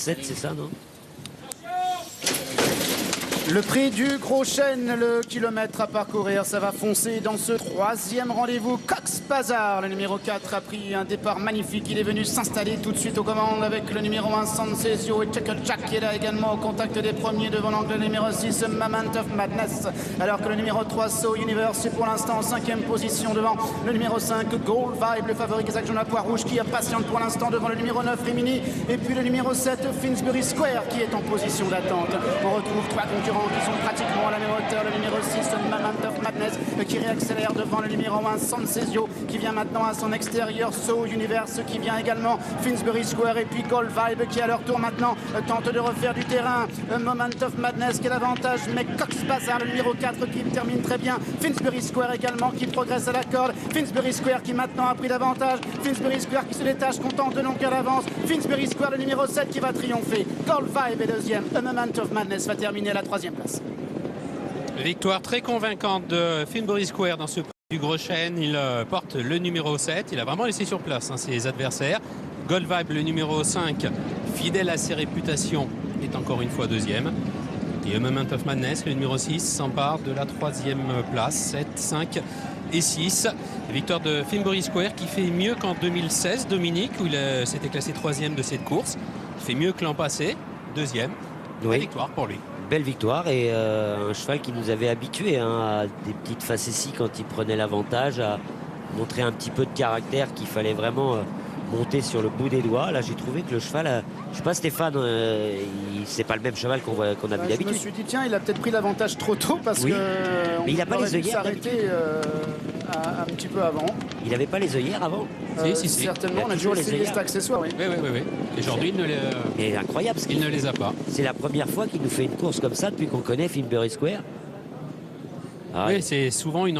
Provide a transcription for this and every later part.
7, c'est ça, non? Le prix du Gros Chêne, le kilomètre à parcourir, ça va foncer dans ce troisième rendez-vous. Cox Bazar, le numéro 4, a pris un départ magnifique. Il est venu s'installer tout de suite aux commandes avec le numéro 1, Sansesio, et Checker Jack qui est là également au contact des premiers devant l'angle numéro 6, Moment of Madness. Alors que le numéro 3, So Universe, est pour l'instant en 5e position devant le numéro 5, Gold Vibe, le favori Isaac Jean Poire Rouge qui patiente pour l'instant devant le numéro 9, Rimini. Et puis le numéro 7, Finsbury Square qui est en position d'attente. On retrouve trois concurrents qui sont pratiquement à la même hauteur. Le numéro 6, Moment of Madness, qui réaccélère devant le numéro 1, Sansesio, qui vient maintenant à son extérieur. So Universe qui vient également, Finsbury Square, et puis Gold Vibe qui à leur tour maintenant tente de refaire du terrain. Moment of Madness qui est l'avantage, mais Cox Bazar, le numéro 4, qui termine très bien. Finsbury Square également qui progresse à la corde. Finsbury Square qui maintenant a pris l'avantage. Finsbury Square qui se détache, content de longueur d'avance. Finsbury Square, le numéro 7, qui va triompher. Gold Vibe est deuxième. Moment of Madness va terminer à la 3e place. Victoire très convaincante de Finsbury Square dans ce prix du Gros Chêne. Il porte le numéro 7. Il a vraiment laissé sur place ses adversaires. Gold Vibe, le numéro 5, fidèle à ses réputations, est encore une fois deuxième. Et Moment of Madness, le numéro 6, s'empare de la 3e place. 7, 5 et 6. Victoire de Finsbury Square qui fait mieux qu'en 2016, Dominique, où il s'était classé 3e de cette course. Il fait mieux que l'an passé, deuxième. Oui. Victoire pour lui. Belle victoire et un cheval qui nous avait habitués à des petites facéties quand il prenait l'avantage, à montrer un petit peu de caractère qu'il fallait vraiment monter sur le bout des doigts. Là, j'ai trouvé que le cheval, je sais pas Stéphane, c'est pas le même cheval qu'on a vu d'habitude. Je me suis dit, tiens, il a peut-être pris l'avantage trop tôt parce oui. que mais il n'a pas les œillères s'arrêter un petit peu avant. Il n'avait pas les œillères avant? Si. Certainement, on a toujours essayé cet accessoire. Oui. Oui. Aujourd'hui, Mais incroyable, il ne les a pas. C'est la première fois qu'il nous fait une course comme ça depuis qu'on connaît Finsbury Square. Ah, oui, c'est souvent une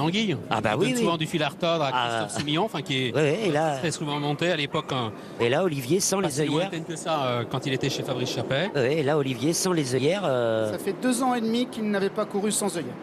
anguille. Ah bah oui, souvent du fil à retordre à Christophe Soumillon, qui est très souvent monté à l'époque. Et là, Olivier sans les œillères. Que ça, quand il était chez Fabrice Chappet. Et là, Olivier sans les œillères. Ça fait 2 ans et demi qu'il n'avait pas couru sans œillères.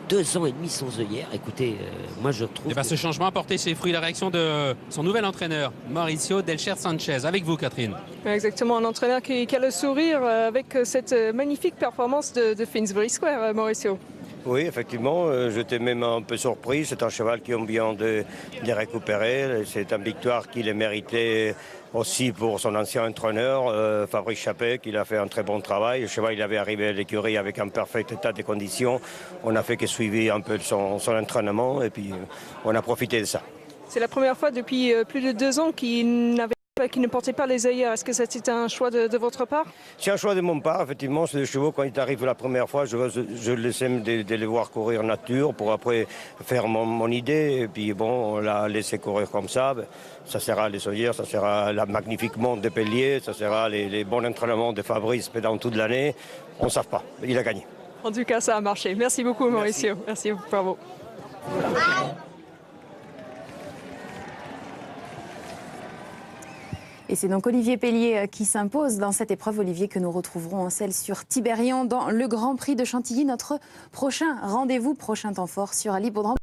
2 ans et demi sans œillères. Écoutez, moi je trouve. Et ce changement a porté ses fruits. La réaction de son nouvel entraîneur, Mauricio Delcher Sanchez. Avec vous, Catherine. Exactement, un entraîneur qui a le sourire avec cette magnifique performance de Finsbury Square, Mauricio. Oui, effectivement, j'étais même un peu surpris. C'est un cheval qui vient de récupérer. C'est une victoire qu'il a méritée aussi pour son ancien entraîneur, Fabrice Chappet, qui a fait un très bon travail. Le cheval, il avait arrivé à l'écurie avec un parfait état de conditions. On a fait que suivi un peu son entraînement et puis on a profité de ça. C'est la première fois depuis plus de 2 ans qu'il ne portait pas les œillères. Est-ce que c'était un choix de votre part? C'est un choix de mon part, effectivement. C'est des chevaux, quand ils arrivent la première fois, je laisse de les voir courir nature pour après faire mon idée. Et puis bon, on l'a laissé courir comme ça. Ça sera les œillères, ça sera la magnifiquement de Pellier, ça sera les bons entraînements de Fabrice pendant toute l'année. On ne sait pas, il a gagné. En tout cas, ça a marché. Merci beaucoup, Mauricio. Merci, bravo. Et c'est donc Olivier Pellier qui s'impose dans cette épreuve. Olivier que nous retrouverons en selle sur Tiberian dans le Grand Prix de Chantilly. Notre prochain rendez-vous, prochain temps fort sur l'hippodrome.